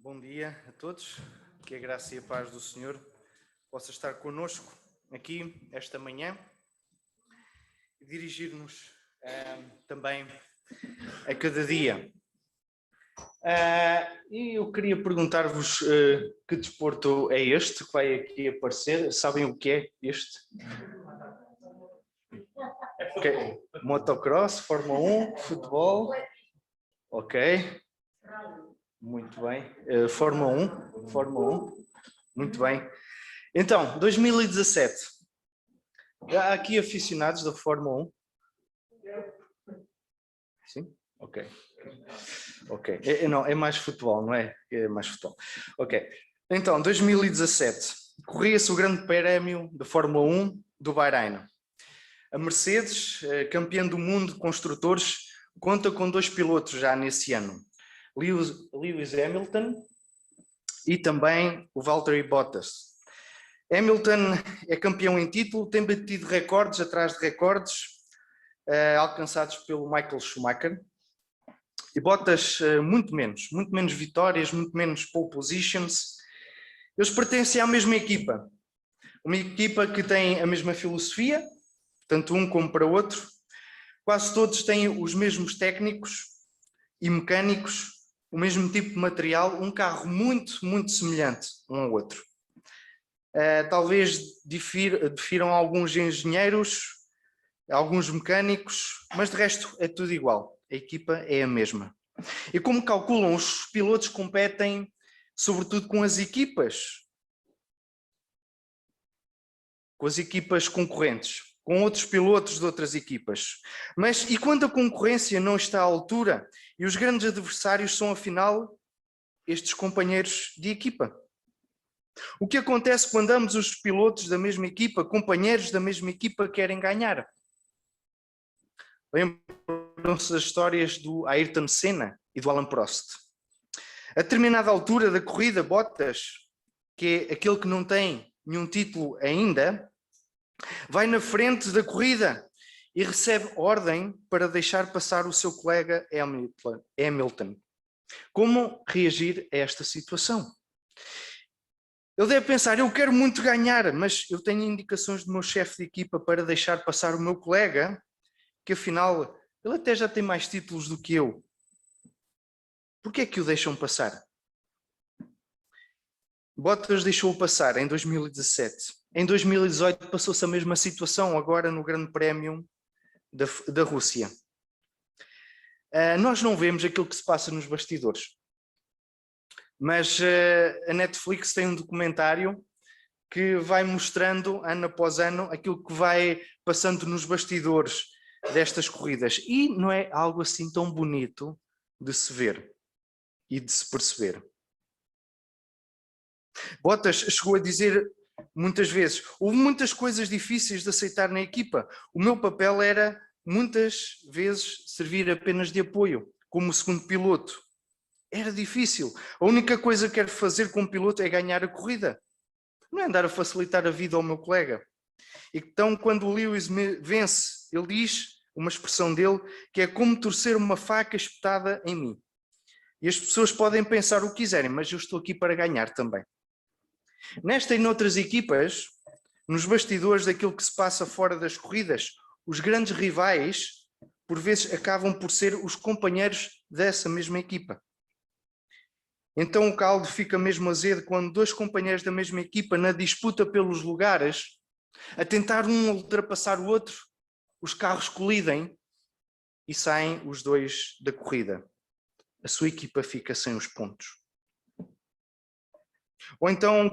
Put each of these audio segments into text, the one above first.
Bom dia a todos, que a graça e a paz do Senhor possa estar connosco aqui esta manhã e dirigir-nos também a cada dia. E eu queria perguntar-vos que desporto é este que vai aqui aparecer? Sabem o que é este? Okay. Motocross, Fórmula 1, futebol, ok. Muito bem. Fórmula 1, muito bem. Então, 2017. Há aqui aficionados da Fórmula 1? Sim? Ok. Ok. Não, é mais futebol, não é? É mais futebol. Ok. Então, 2017. Corria-se o Grande Prémio da Fórmula 1 do Bahrein. A Mercedes, campeã do mundo de construtores, conta com 2 pilotos já nesse ano. Lewis Hamilton e também o Valtteri Bottas. Hamilton é campeão em título, tem batido recordes atrás de recordes, alcançados pelo Michael Schumacher. E Bottas muito menos vitórias, muito menos pole positions. Eles pertencem à mesma equipa. Uma equipa que tem a mesma filosofia, tanto um como para o outro. Quase todos têm os mesmos técnicos e mecânicos, o mesmo tipo de material, um carro muito semelhante um ao outro. Talvez difiram alguns engenheiros, alguns mecânicos, mas de resto é tudo igual. A equipa é a mesma. E como calculam, os pilotos competem sobretudo com as equipas concorrentes, com outros pilotos de outras equipas. Mas e quando a concorrência não está à altura e os grandes adversários são, afinal, estes companheiros de equipa? O que acontece quando ambos os pilotos da mesma equipa, companheiros da mesma equipa, querem ganhar? Lembram-se das histórias do Ayrton Senna e do Alain Prost. A determinada altura da corrida, Bottas, que é aquele que não tem nenhum título ainda, vai na frente da corrida e recebe ordem para deixar passar o seu colega Hamilton. Como reagir a esta situação? Ele deve pensar, eu quero muito ganhar, mas eu tenho indicações do meu chefe de equipa para deixar passar o meu colega, que afinal, ele até já tem mais títulos do que eu. Por que é que o deixam passar? Bottas deixou-o passar em 2017. Em 2018 passou-se a mesma situação, agora no Grande Prémio da Rússia. Nós não vemos aquilo que se passa nos bastidores. Mas a Netflix tem um documentário que vai mostrando, ano após ano, aquilo que vai passando nos bastidores destas corridas. E não é algo assim tão bonito de se ver e de se perceber. Bottas chegou a dizer muitas vezes, houve muitas coisas difíceis de aceitar na equipa. O meu papel era, muitas vezes, servir apenas de apoio, como segundo piloto. Era difícil. A única coisa que quero fazer como piloto é ganhar a corrida. Não é andar a facilitar a vida ao meu colega. Então, quando o Lewis vence, ele diz, uma expressão dele, que é como torcer uma faca espetada em mim. E as pessoas podem pensar o que quiserem, mas eu estou aqui para ganhar também. Nesta e noutras equipas, nos bastidores daquilo que se passa fora das corridas, os grandes rivais, por vezes, acabam por ser os companheiros dessa mesma equipa. Então o caldo fica mesmo azedo quando 2 companheiros da mesma equipa, na disputa pelos lugares, a tentar um ultrapassar o outro, os carros colidem e saem os 2 da corrida. A sua equipa fica sem os pontos. Ou então,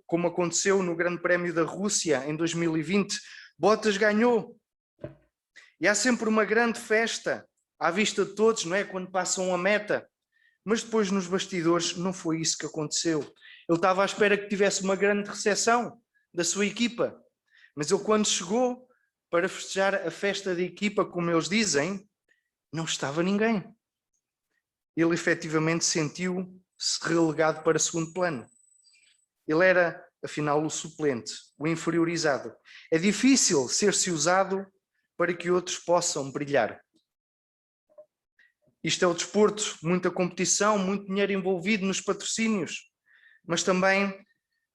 como aconteceu no Grande Prémio da Rússia em 2020, Bottas ganhou. E há sempre uma grande festa à vista de todos, não é? Quando passam a meta. Mas depois nos bastidores não foi isso que aconteceu. Ele estava à espera que tivesse uma grande recepção da sua equipa. Mas ele, quando chegou para festejar a festa da equipa, como eles dizem, não estava ninguém. Ele efetivamente sentiu-se relegado para segundo plano. Ele era, afinal, o suplente, o inferiorizado. É difícil ser-se usado para que outros possam brilhar. Isto é o desporto, muita competição, muito dinheiro envolvido nos patrocínios, mas também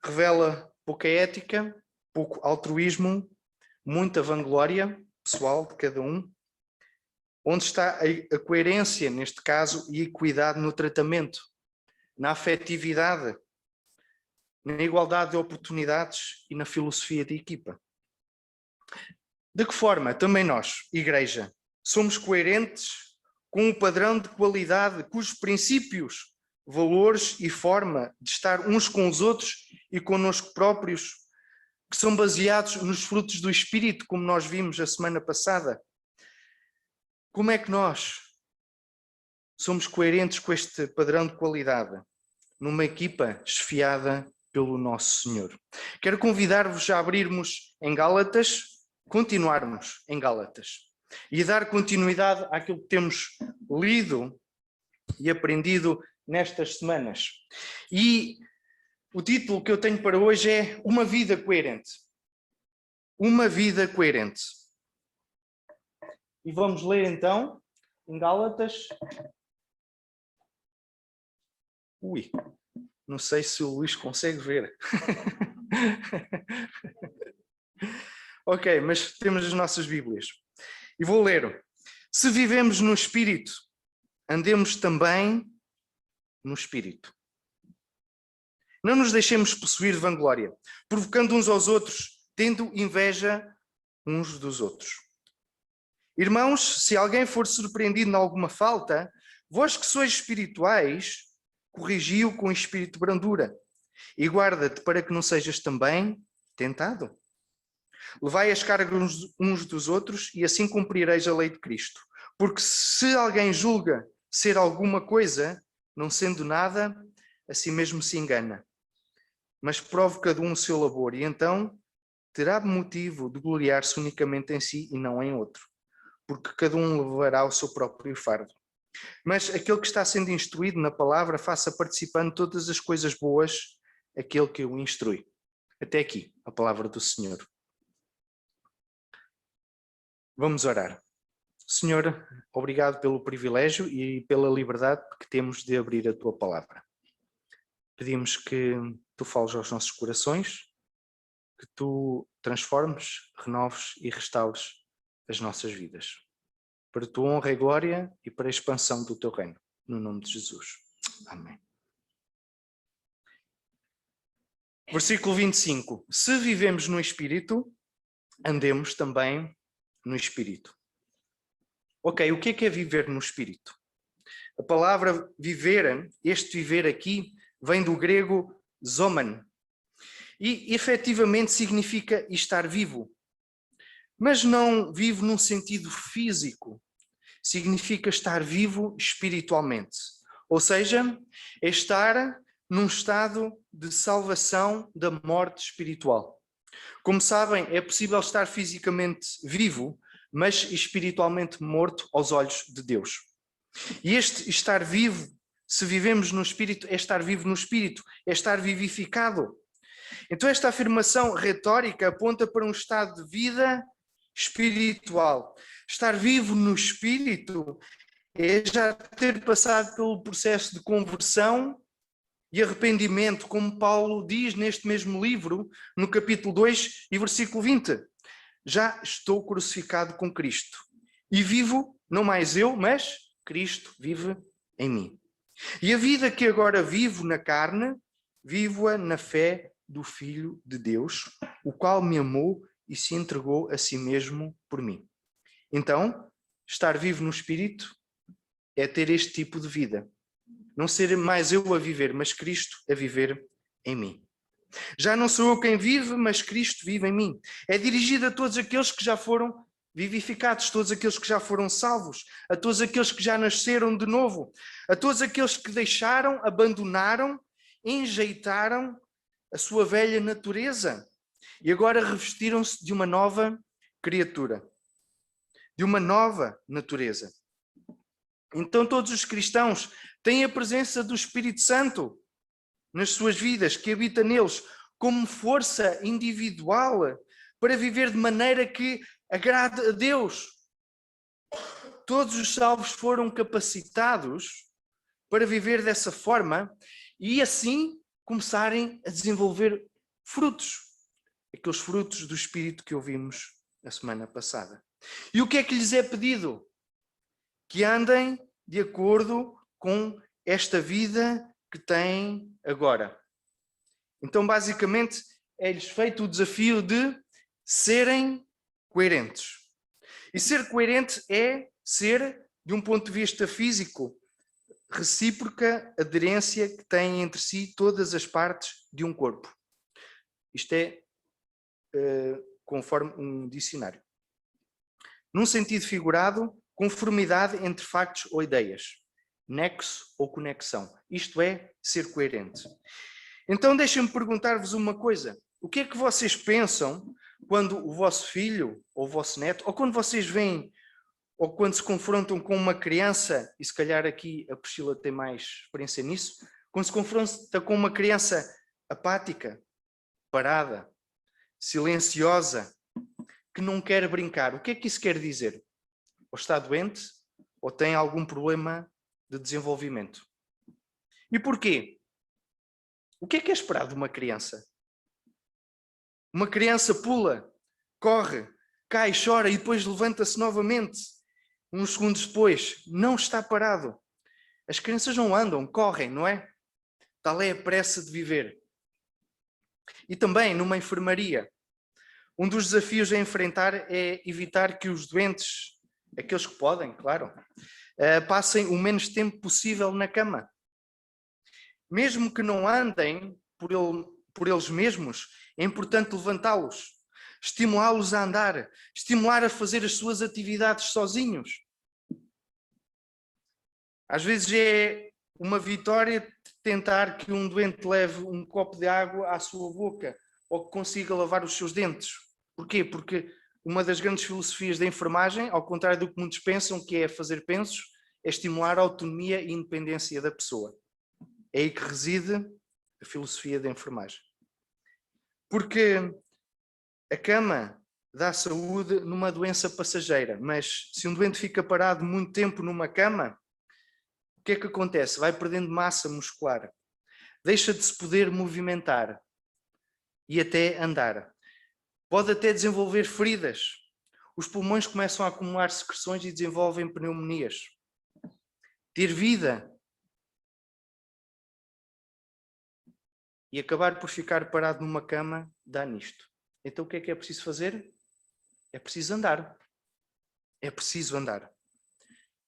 revela pouca ética, pouco altruísmo, muita vanglória pessoal de cada um. Onde está a coerência, neste caso, e a equidade no tratamento, na afetividade, na igualdade de oportunidades e na filosofia de equipa? De que forma também nós, Igreja, somos coerentes com o padrão de qualidade cujos princípios, valores e forma de estar uns com os outros e connosco próprios, que são baseados nos frutos do Espírito, como nós vimos a semana passada? Como é que nós somos coerentes com este padrão de qualidade numa equipa esfiada pelo Nosso Senhor? Quero convidar-vos a abrirmos em Gálatas, continuarmos em Gálatas e dar continuidade àquilo que temos lido e aprendido nestas semanas. E o título que eu tenho para hoje é Uma Vida Coerente. Uma Vida Coerente. E vamos ler então em Gálatas. Não sei se o Luís consegue ver. Ok, mas temos as nossas Bíblias. E vou ler. Se vivemos no Espírito, andemos também no Espírito. Não nos deixemos possuir de vanglória, provocando uns aos outros, tendo inveja uns dos outros. Irmãos, se alguém for surpreendido em alguma falta, vós que sois espirituais, corrigi-o com espírito de brandura, e guarda-te para que não sejas também tentado. Levai as cargas uns dos outros e assim cumprireis a lei de Cristo. Porque se alguém julga ser alguma coisa, não sendo nada, a si mesmo se engana. Mas prove cada um o seu labor, e então terá motivo de gloriar-se unicamente em si e não em outro. Porque cada um levará o seu próprio fardo. Mas aquele que está sendo instruído na palavra, faça participando de todas as coisas boas aquele que o instrui. Até aqui, a palavra do Senhor. Vamos orar. Senhor, obrigado pelo privilégio e pela liberdade que temos de abrir a tua palavra. Pedimos que tu fales aos nossos corações, que tu transformes, renoves e restaures as nossas vidas. Para a tua honra e glória e para a expansão do teu reino. No nome de Jesus. Amém. Versículo 25. Se vivemos no Espírito, andemos também no Espírito. Ok, o que é viver no Espírito? A palavra viver, este viver aqui, vem do grego zoman. E efetivamente significa estar vivo. Mas não vivo num sentido físico. Significa estar vivo espiritualmente. Ou seja, é estar num estado de salvação da morte espiritual. Como sabem, é possível estar fisicamente vivo, mas espiritualmente morto aos olhos de Deus. E este estar vivo, se vivemos no Espírito, é estar vivo no Espírito, é estar vivificado. Então esta afirmação retórica aponta para um estado de vida espiritual. Estar vivo no Espírito é já ter passado pelo processo de conversão e arrependimento, como Paulo diz neste mesmo livro, no capítulo 2 e versículo 20. Já estou crucificado com Cristo. E vivo, não mais eu, mas Cristo vive em mim. E a vida que agora vivo na carne, vivo-a na fé do Filho de Deus, o qual me amou e se entregou a si mesmo por mim. Então, estar vivo no Espírito é ter este tipo de vida. Não ser mais eu a viver, mas Cristo a viver em mim. Já não sou eu quem vive, mas Cristo vive em mim. É dirigido a todos aqueles que já foram vivificados, todos aqueles que já foram salvos, a todos aqueles que já nasceram de novo, a todos aqueles que deixaram, abandonaram, enjeitaram a sua velha natureza e agora revestiram-se de uma nova criatura, de uma nova natureza. Então todos os cristãos têm a presença do Espírito Santo nas suas vidas, que habita neles, como força individual para viver de maneira que agrade a Deus. todos os salvos foram capacitados para viver dessa forma e assim começarem a desenvolver frutos. Aqueles frutos do Espírito que ouvimos a semana passada. E o que é que lhes é pedido? Que andem de acordo com esta vida que têm agora. Então, basicamente, é-lhes feito o desafio de serem coerentes. E ser coerente é ser, de um ponto de vista físico, recíproca aderência que têm entre si todas as partes de um corpo. Isto é conforme um dicionário. Num sentido figurado, conformidade entre factos ou ideias, nexo ou conexão. Isto é ser coerente. Então deixem-me perguntar-vos uma coisa. O que é que vocês pensam quando o vosso filho ou o vosso neto, ou quando vocês veem, ou quando se confrontam com uma criança, e se calhar aqui a Priscila tem mais experiência nisso, quando se confronta com uma criança apática, parada, silenciosa, que não quer brincar, o que é que isso quer dizer? Ou está doente, ou tem algum problema de desenvolvimento. E porquê? O que é esperado de uma criança? Uma criança pula, corre, cai, chora e depois levanta-se novamente. Uns segundos depois, não está parado. As crianças não andam, correm, não é? Tal é a pressa de viver. E também numa enfermaria. Um dos desafios a enfrentar é evitar que os doentes, aqueles que podem, claro, passem o menos tempo possível na cama. Mesmo que não andem por eles mesmos, é importante levantá-los, estimulá-los a andar, estimular a fazer as suas atividades sozinhos. Às vezes é uma vitória tentar que um doente leve um copo de água à sua boca ou que consiga lavar os seus dentes. Porquê? Porque uma das grandes filosofias da enfermagem, ao contrário do que muitos pensam que é fazer pensos, é estimular a autonomia e independência da pessoa. É aí que reside a filosofia da enfermagem. Porque a cama dá saúde numa doença passageira, mas se um doente fica parado muito tempo numa cama, o que é que acontece? Vai perdendo massa muscular, deixa de se poder movimentar e até andar. Pode até desenvolver feridas. Os pulmões começam a acumular secreções e desenvolvem pneumonias. Ter vida e acabar por ficar parado numa cama dá nisto. Então o que é preciso fazer? É preciso andar. É preciso andar.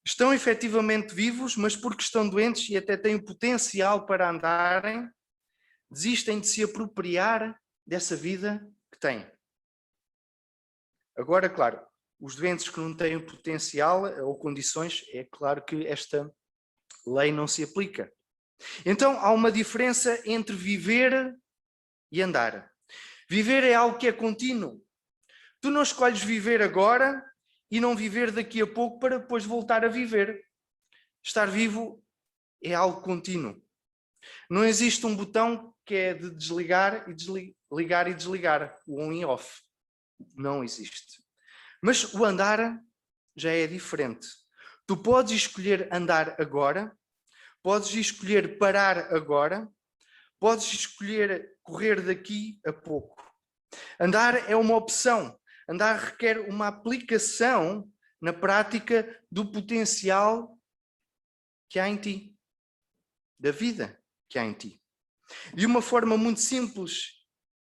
Estão efetivamente vivos, mas porque estão doentes e até têm o potencial para andarem, desistem de se apropriar dessa vida que têm. Agora, claro, os doentes que não têm potencial ou condições, é claro que esta lei não se aplica. Então, há uma diferença entre viver e andar. Viver é algo que é contínuo. Tu não escolhes viver agora e não viver daqui a pouco para depois voltar a viver. Estar vivo é algo contínuo. Não existe um botão que é de desligar e ligar e desligar, o on e off. Não existe. Mas o andar já é diferente. Tu podes escolher andar agora, podes escolher parar agora, podes escolher correr daqui a pouco. Andar é uma opção. Andar requer uma aplicação na prática do potencial que há em ti, da vida que há em ti. De uma forma muito simples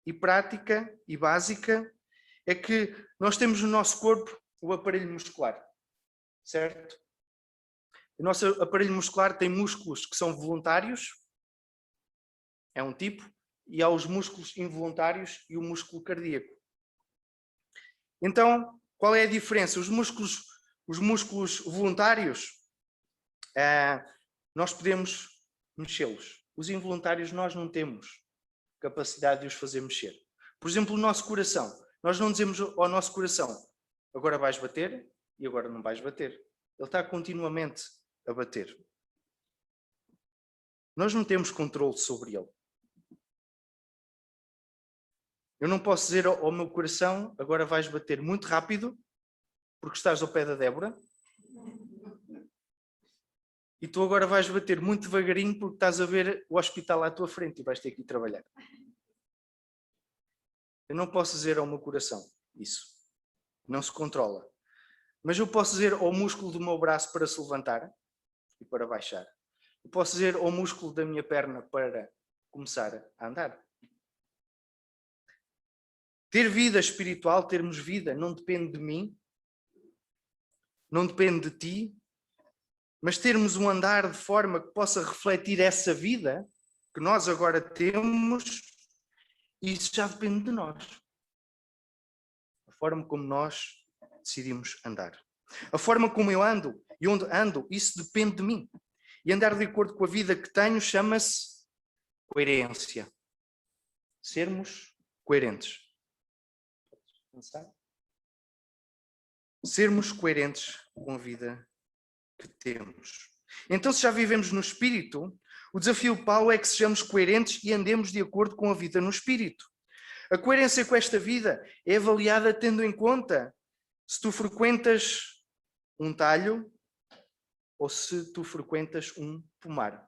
e prática e básica, é que nós temos no nosso corpo o aparelho muscular, certo? O nosso aparelho muscular tem músculos que são voluntários, é um tipo, e há os músculos involuntários e o músculo cardíaco. Então, qual é a diferença? Os músculos voluntários, nós podemos mexê-los. Os involuntários nós não temos capacidade de os fazer mexer. Por exemplo, o nosso coração. Nós não dizemos ao nosso coração, agora vais bater e agora não vais bater. Ele está continuamente a bater. Nós não temos controle sobre ele. Eu não posso dizer ao meu coração, agora vais bater muito rápido, porque estás ao pé da Débora, e tu agora vais bater muito devagarinho porque estás a ver o hospital à tua frente e vais ter que ir trabalhar. Eu não posso dizer ao meu coração isso. Não se controla. Mas eu posso dizer ao músculo do meu braço para se levantar e para baixar. Eu posso dizer ao músculo da minha perna para começar a andar. Ter vida espiritual, termos vida, não depende de mim, não depende de ti, mas termos um andar de forma que possa refletir essa vida que nós agora temos, isso já depende de nós. A forma como nós decidimos andar. A forma como eu ando e onde ando, isso depende de mim. E andar de acordo com a vida que tenho chama-se coerência. Sermos coerentes. Sermos coerentes com a vida que temos. Então, se já vivemos no Espírito, o desafio de Paulo é que sejamos coerentes e andemos de acordo com a vida no Espírito. A coerência com esta vida é avaliada tendo em conta se tu frequentas um talho ou se tu frequentas um pomar.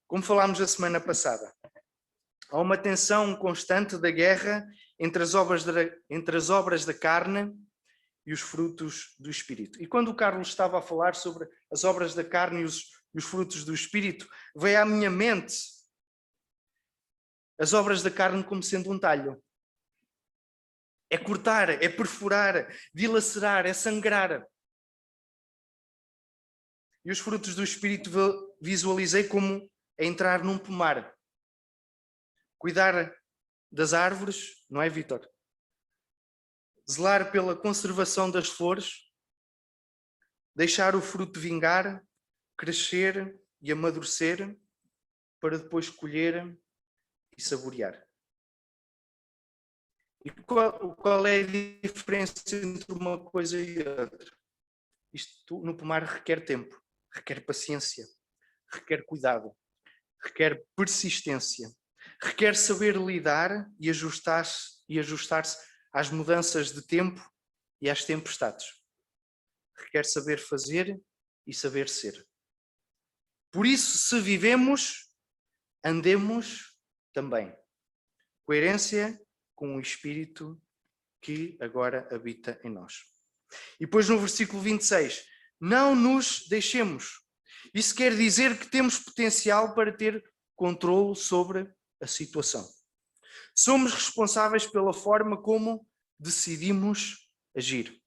Como falámos a semana passada, há uma tensão constante da guerra entre as obras da carne e os frutos do Espírito. E quando o Carlos estava a falar sobre as obras da carne e os frutos do Espírito, veio à minha mente as obras da carne como sendo um talho. É cortar, é perfurar, dilacerar, é sangrar. E os frutos do Espírito visualizei como entrar num pomar. Cuidar das árvores, não é, Vítor? Zelar pela conservação das flores, deixar o fruto vingar, crescer e amadurecer, para depois colher e saborear. E qual é a diferença entre uma coisa e outra? Isto no pomar requer tempo, requer paciência, requer cuidado, requer persistência, requer saber lidar e ajustar-se às mudanças de tempo e às tempestades. Requer saber fazer e saber ser. Por isso, se vivemos, andemos também. Coerência com o Espírito que agora habita em nós. E depois no versículo 26, não nos deixemos. Isso quer dizer que temos potencial para ter controle sobre a situação. Somos responsáveis pela forma como decidimos agir.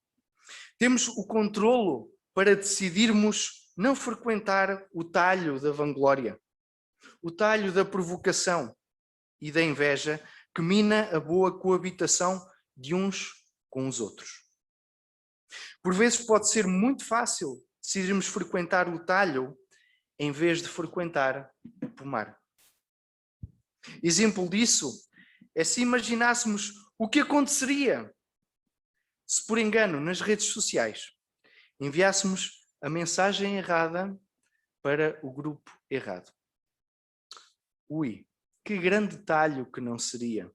Temos o controlo para decidirmos não frequentar o talho da vanglória, o talho da provocação e da inveja que mina a boa coabitação de uns com os outros. Por vezes pode ser muito fácil decidirmos frequentar o talho em vez de frequentar o pomar. Exemplo disso é se imaginássemos o que aconteceria se por engano nas redes sociais enviássemos a mensagem errada para o grupo errado. Ui, que grande talho que não seria.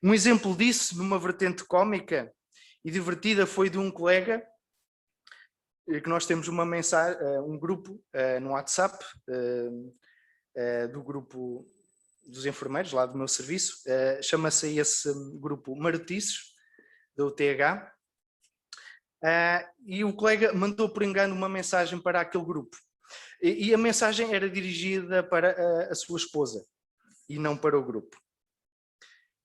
Um exemplo disso, numa vertente cómica e divertida, foi de um colega que nós temos uma mensagem, um grupo no WhatsApp do grupo dos enfermeiros lá do meu serviço, chama-se esse grupo Marotices, da UTH, e o colega mandou por engano uma mensagem para aquele grupo. E a mensagem era dirigida para a sua esposa e não para o grupo.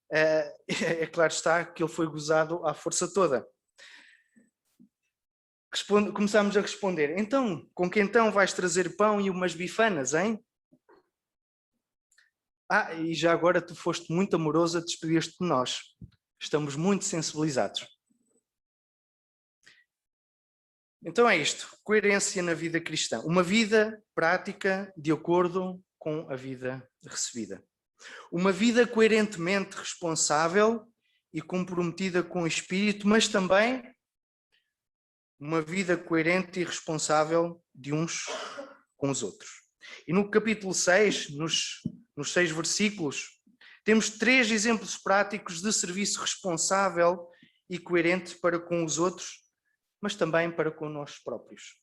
É claro está que ele foi gozado à força toda. Começámos a responder, então, com que então vais trazer pão e umas bifanas, hein? E já agora tu foste muito amorosa, despediste de nós. Estamos muito sensibilizados. Então é isto, coerência na vida cristã. Uma vida prática de acordo com a vida recebida. Uma vida coerentemente responsável e comprometida com o Espírito, mas também uma vida coerente e responsável de uns com os outros. E no capítulo 6, nos 6 versículos, temos 3 exemplos práticos de serviço responsável e coerente para com os outros, mas também para com nós próprios.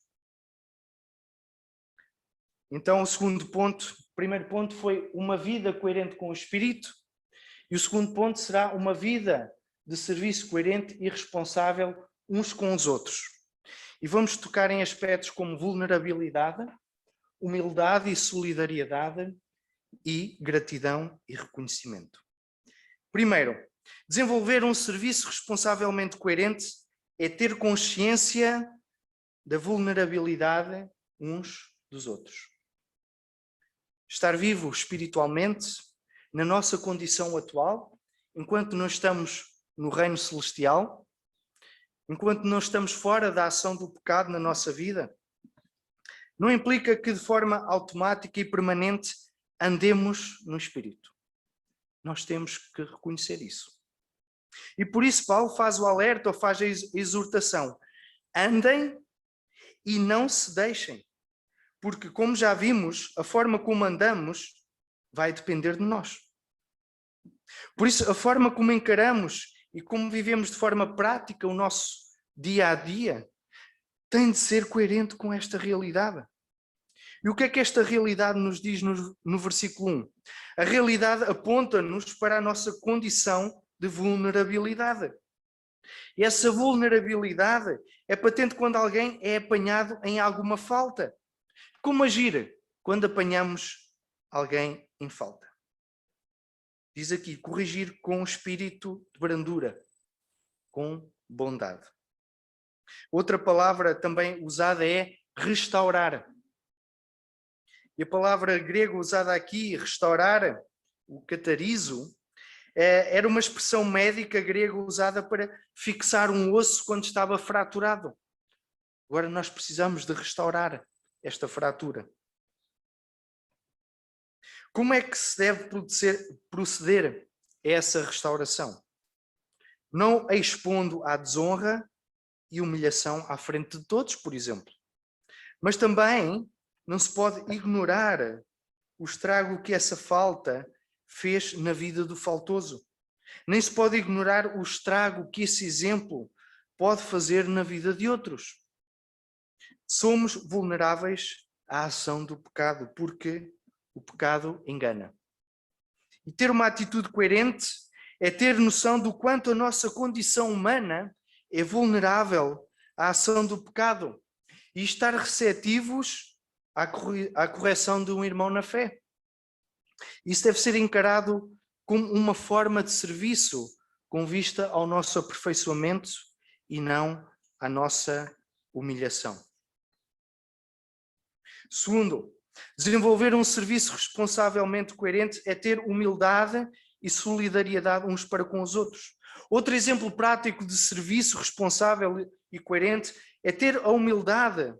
Então, o primeiro ponto foi uma vida coerente com o Espírito, e o segundo ponto será uma vida de serviço coerente e responsável uns com os outros. E vamos tocar em aspectos como vulnerabilidade, humildade e solidariedade e gratidão e reconhecimento. Primeiro, desenvolver um serviço responsavelmente coerente é ter consciência da vulnerabilidade uns dos outros. Estar vivo espiritualmente, na nossa condição atual, enquanto não estamos no reino celestial, enquanto não estamos fora da ação do pecado na nossa vida, não implica que de forma automática e permanente andemos no Espírito. Nós temos que reconhecer isso. E por isso Paulo faz o alerta, ou faz a exortação. Andem e não se deixem. Porque, como já vimos, a forma como andamos vai depender de nós. Por isso, a forma como encaramos e como vivemos de forma prática o nosso dia a dia tem de ser coerente com esta realidade. E o que é que esta realidade nos diz no versículo 1? A realidade aponta-nos para a nossa condição de vulnerabilidade. E essa vulnerabilidade é patente quando alguém é apanhado em alguma falta. Como agir quando apanhamos alguém em falta? Diz aqui, corrigir com espírito de brandura, com bondade. Outra palavra também usada é restaurar. E a palavra grega usada aqui, restaurar, o catarizo, era uma expressão médica grega usada para fixar um osso quando estava fraturado. Agora nós precisamos de restaurar esta fratura. Como é que se deve proceder a essa restauração? Não expondo à desonra e humilhação à frente de todos, por exemplo. Mas também não se pode ignorar o estrago que essa falta fez na vida do faltoso. Nem se pode ignorar o estrago que esse exemplo pode fazer na vida de outros. Somos vulneráveis à ação do pecado, porque o pecado engana. E ter uma atitude coerente é ter noção do quanto a nossa condição humana é vulnerável à ação do pecado e estar receptivos à correção de um irmão na fé. Isso deve ser encarado como uma forma de serviço com vista ao nosso aperfeiçoamento e não à nossa humilhação. Segundo, desenvolver um serviço responsavelmente coerente é ter humildade e solidariedade uns para com os outros. Outro exemplo prático de serviço responsável e coerente é ter a humildade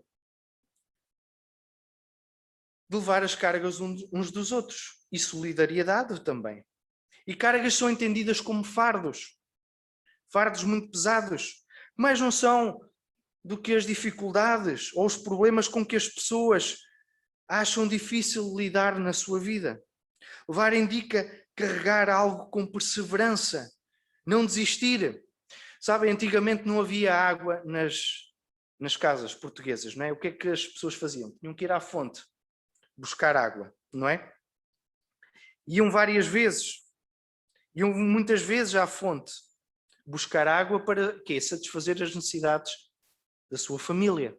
de levar as cargas uns dos outros e solidariedade também. E cargas são entendidas como fardos muito pesados, mas não são do que as dificuldades ou os problemas com que as pessoas acham difícil lidar na sua vida. Levar indica carregar algo com perseverança, não desistir. Sabem, antigamente não havia água nas casas portuguesas, não é? O que é que as pessoas faziam? Tinham que ir à fonte buscar água, não é? Iam várias vezes, iam muitas vezes à fonte buscar água para quê? Satisfazer as necessidades da sua família.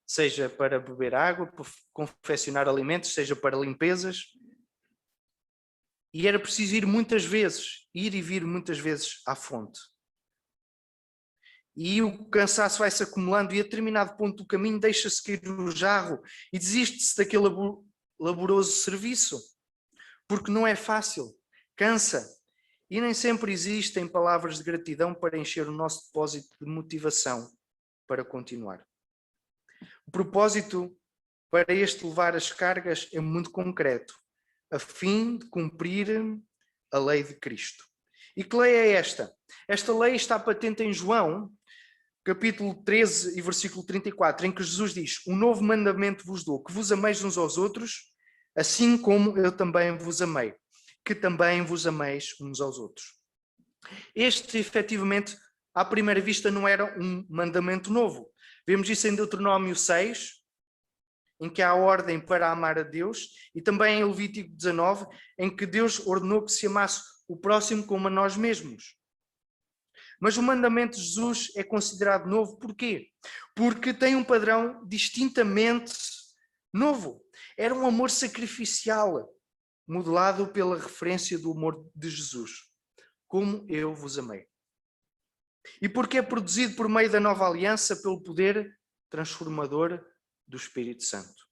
Seja para beber água, para confeccionar alimentos, seja para limpezas. E era preciso ir e vir muitas vezes à fonte. E o cansaço vai-se acumulando e a determinado ponto do caminho deixa-se cair o jarro e desiste-se daquele laboroso serviço. Porque não é fácil, cansa. E nem sempre existem palavras de gratidão para encher o nosso depósito de motivação para continuar. O propósito para este levar as cargas é muito concreto, a fim de cumprir a lei de Cristo. E que lei é esta? Esta lei está patente em João, capítulo 13 e versículo 34, em que Jesus diz: um novo mandamento vos dou, que vos ameis uns aos outros, assim como eu também vos amei, que também vos ameis uns aos outros. Este, efetivamente, à primeira vista não era um mandamento novo. Vemos isso em Deuteronômio 6, em que há a ordem para amar a Deus, e também em Levítico 19, em que Deus ordenou que se amasse o próximo como a nós mesmos. Mas o mandamento de Jesus é considerado novo, porquê? Porque tem um padrão distintamente novo. Era um amor sacrificial, modelado pela referência do amor de Jesus. Como eu vos amei. E porque é produzido por meio da nova aliança pelo poder transformador do Espírito Santo.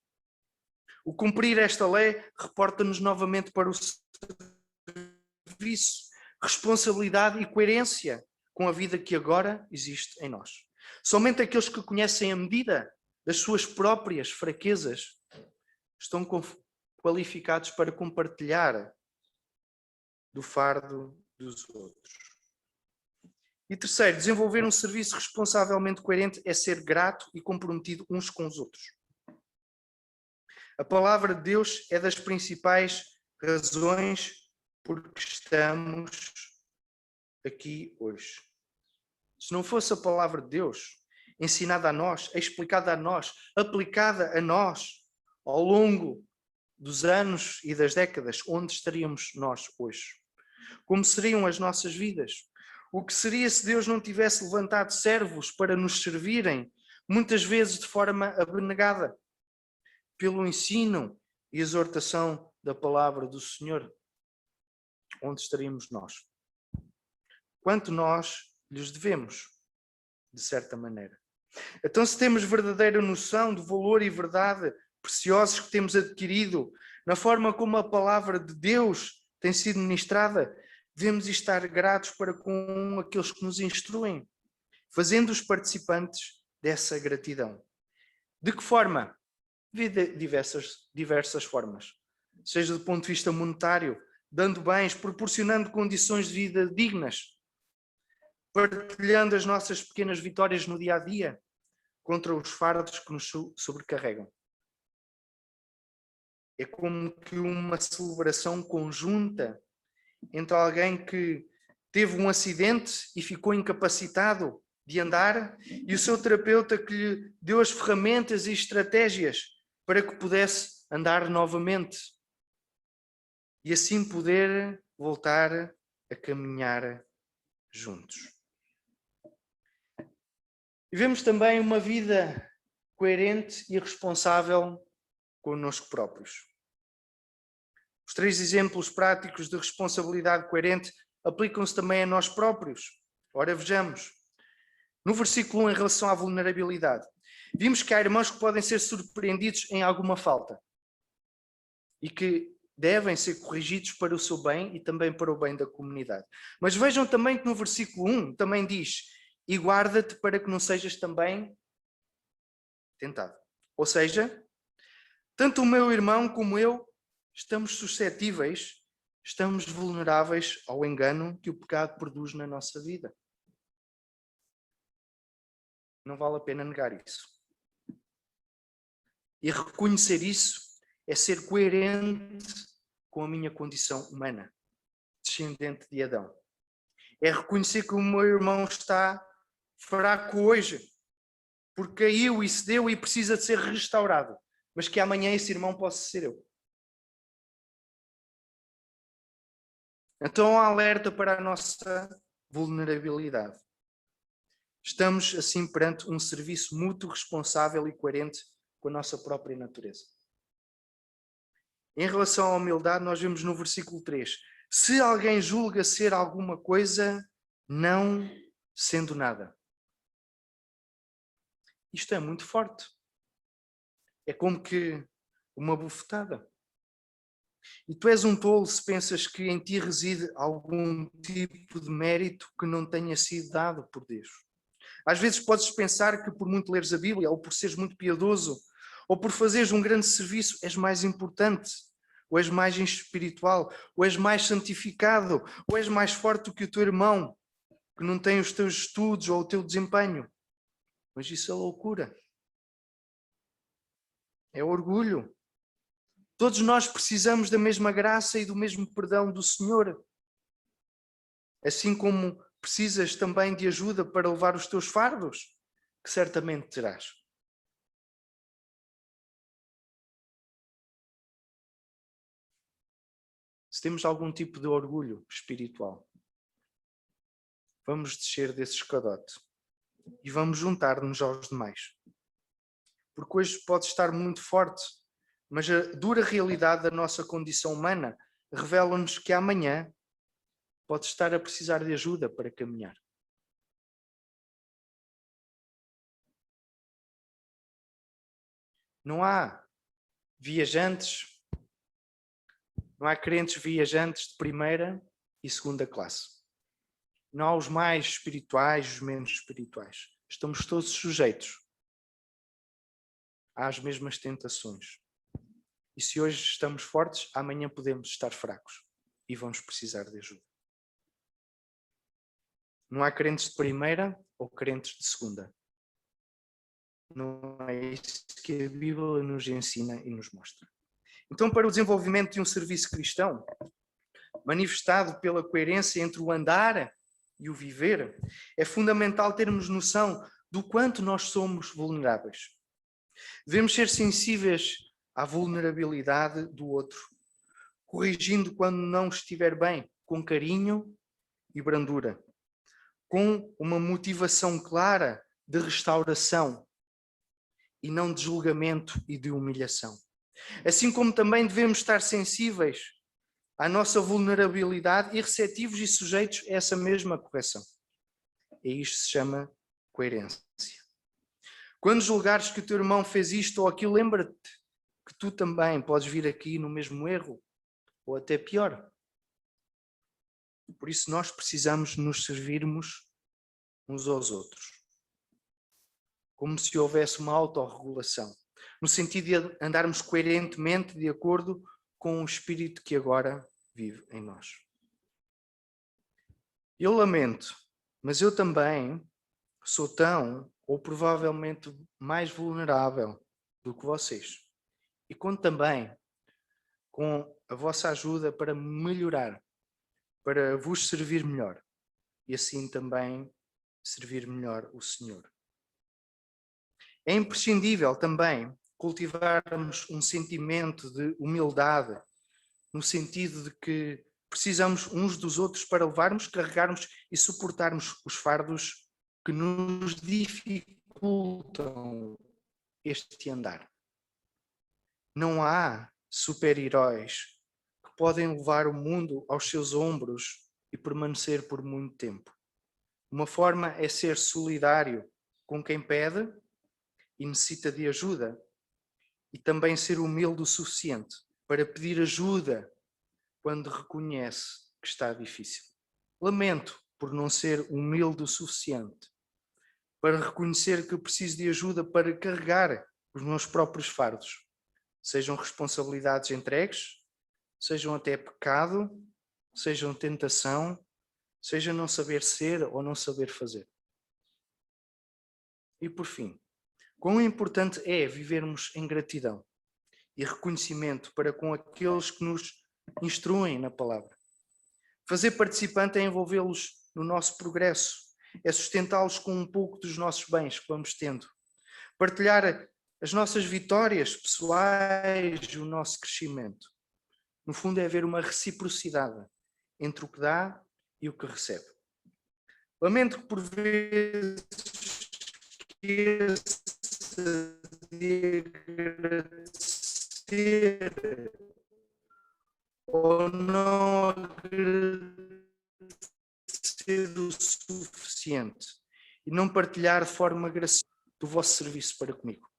O cumprir esta lei reporta-nos novamente para o serviço, responsabilidade e coerência com a vida que agora existe em nós. Somente aqueles que conhecem a medida das suas próprias fraquezas estão qualificados para compartilhar do fardo dos outros. E terceiro, desenvolver um serviço responsavelmente coerente é ser grato e comprometido uns com os outros. A palavra de Deus é das principais razões por que estamos aqui hoje. Se não fosse a palavra de Deus ensinada a nós, explicada a nós, aplicada a nós ao longo dos anos e das décadas, onde estaríamos nós hoje? Como seriam as nossas vidas? O que seria se Deus não tivesse levantado servos para nos servirem, muitas vezes de forma abnegada, pelo ensino e exortação da palavra do Senhor? Onde estaríamos nós? Quanto nós lhes devemos, de certa maneira. Então, se temos verdadeira noção do valor e verdade preciosos que temos adquirido na forma como a palavra de Deus tem sido ministrada, devemos estar gratos para com aqueles que nos instruem, fazendo-os participantes dessa gratidão. De que forma? De diversas formas. Seja do ponto de vista monetário, dando bens, proporcionando condições de vida dignas, partilhando as nossas pequenas vitórias no dia a dia contra os fardos que nos sobrecarregam. É como que uma celebração conjunta entre alguém que teve um acidente e ficou incapacitado de andar e o seu terapeuta que lhe deu as ferramentas e estratégias para que pudesse andar novamente e assim poder voltar a caminhar juntos. E vemos também uma vida coerente e responsável connosco próprios. Os 3 exemplos práticos de responsabilidade coerente aplicam-se também a nós próprios. Ora, vejamos. No versículo 1, em relação à vulnerabilidade, vimos que há irmãos que podem ser surpreendidos em alguma falta e que devem ser corrigidos para o seu bem e também para o bem da comunidade. Mas vejam também que no versículo 1 também diz: e guarda-te para que não sejas também tentado. Ou seja, tanto o meu irmão como eu estamos suscetíveis, estamos vulneráveis ao engano que o pecado produz na nossa vida. Não vale a pena negar isso. E reconhecer isso é ser coerente com a minha condição humana, descendente de Adão. É reconhecer que o meu irmão está fraco hoje, porque caiu e cedeu e precisa de ser restaurado, mas que amanhã esse irmão possa ser eu. Então, alerta para a nossa vulnerabilidade. Estamos, assim, perante um serviço mútuo, responsável e coerente com a nossa própria natureza. Em relação à humildade, nós vemos no versículo 3: se alguém julga ser alguma coisa, não sendo nada. Isto é muito forte. É como que uma bufetada. E tu és um tolo se pensas que em ti reside algum tipo de mérito que não tenha sido dado por Deus. Às vezes podes pensar que por muito leres a Bíblia, ou por seres muito piedoso, ou por fazeres um grande serviço, és mais importante, ou és mais espiritual, ou és mais santificado, ou és mais forte do que o teu irmão, que não tem os teus estudos ou o teu desempenho. Mas isso é loucura. É orgulho. Todos nós precisamos da mesma graça e do mesmo perdão do Senhor. Assim como Precisas também de ajuda para levar os teus fardos? Que certamente terás. Se temos algum tipo de orgulho espiritual, vamos descer desse escadote e vamos juntar-nos aos demais. Porque hoje pode estar muito forte, mas a dura realidade da nossa condição humana revela-nos que amanhã pode estar a precisar de ajuda para caminhar. Não há viajantes, não há crentes viajantes de primeira e segunda classe. Não há os mais espirituais, os menos espirituais. Estamos todos sujeitos às mesmas tentações. E se hoje estamos fortes, amanhã podemos estar fracos e vamos precisar de ajuda. Não há crentes de primeira ou crentes de segunda. Não é isso que a Bíblia nos ensina e nos mostra. Então, para o desenvolvimento de um serviço cristão, manifestado pela coerência entre o andar e o viver, é fundamental termos noção do quanto nós somos vulneráveis. Devemos ser sensíveis à vulnerabilidade do outro, corrigindo quando não estiver bem, com carinho e brandura, com uma motivação clara de restauração e não de julgamento e de humilhação. Assim como também devemos estar sensíveis à nossa vulnerabilidade e receptivos e sujeitos a essa mesma correção. E isto se chama coerência. Quando julgares que o teu irmão fez isto ou aquilo, lembra-te que tu também podes vir aqui no mesmo erro, ou até pior. Por isso nós precisamos nos servirmos uns aos outros. Como se houvesse uma autorregulação, no sentido de andarmos coerentemente de acordo com o Espírito que agora vive em nós. Eu lamento, mas eu também sou tão, ou provavelmente mais vulnerável do que vocês. E conto também com a vossa ajuda para melhorar, para vos servir melhor e assim também servir melhor o Senhor. É imprescindível também cultivarmos um sentimento de humildade, no sentido de que precisamos uns dos outros para levarmos, carregarmos e suportarmos os fardos que nos dificultam este andar. Não há super-heróis que podem levar o mundo aos seus ombros e permanecer por muito tempo. Uma forma é ser solidário com quem pede e necessita de ajuda, e também ser humilde o suficiente para pedir ajuda quando reconhece que está difícil. Lamento por não ser humilde o suficiente para reconhecer que preciso de ajuda para carregar os meus próprios fardos, sejam responsabilidades entregues, sejam até pecado, sejam tentação, seja não saber ser ou não saber fazer. E por fim, quão importante é vivermos em gratidão e reconhecimento para com aqueles que nos instruem na palavra. Fazer participante é envolvê-los no nosso progresso, é sustentá-los com um pouco dos nossos bens que vamos tendo. Partilhar as nossas vitórias pessoais e o nosso crescimento. No fundo é haver uma reciprocidade entre o que dá e o que recebe. Lamento que por vezes de agradecer ou não agradecer o suficiente e não partilhar de forma graciosa do vosso serviço para comigo.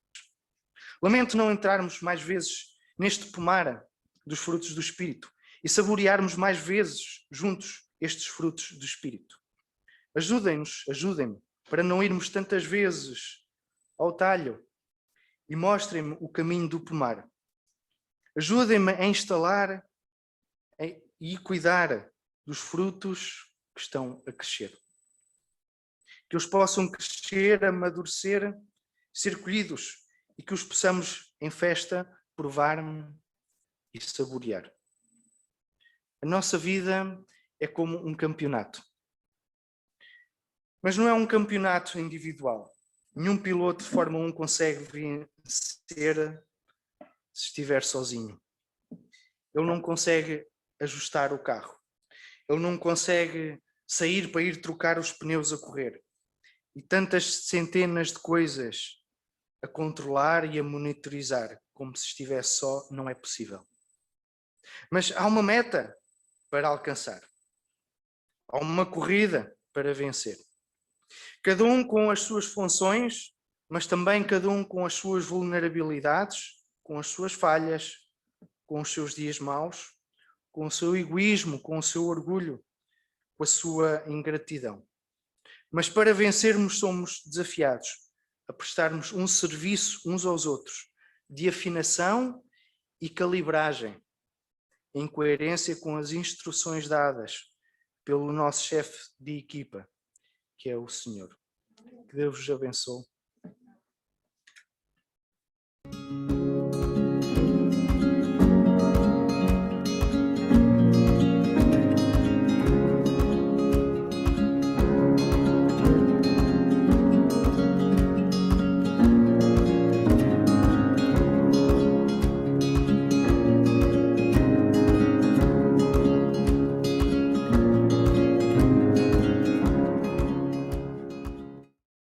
Lamento não entrarmos mais vezes neste pomar dos frutos do Espírito e saborearmos mais vezes juntos estes frutos do Espírito. Ajudem-me para não irmos tantas vezes ao talho e mostrem-me o caminho do pomar. Ajudem-me a instalar e cuidar dos frutos que estão a crescer. Que eles possam crescer, amadurecer, ser colhidos e que os possamos em festa provar e saborear. A nossa vida é como um campeonato. Mas não é um campeonato individual. Nenhum piloto de Fórmula 1 consegue vencer se estiver sozinho. Ele não consegue ajustar o carro. Ele não consegue sair para ir trocar os pneus a correr. E tantas centenas de coisas a controlar e a monitorizar, como se estivesse só, não é possível. Mas há uma meta para alcançar. Há uma corrida para vencer. Cada um com as suas funções, mas também cada um com as suas vulnerabilidades, com as suas falhas, com os seus dias maus, com o seu egoísmo, com o seu orgulho, com a sua ingratidão. Mas para vencermos somos desafiados a prestarmos um serviço uns aos outros de afinação e calibragem, em coerência com as instruções dadas pelo nosso chefe de equipa, que é o Senhor. Que Deus vos abençoe.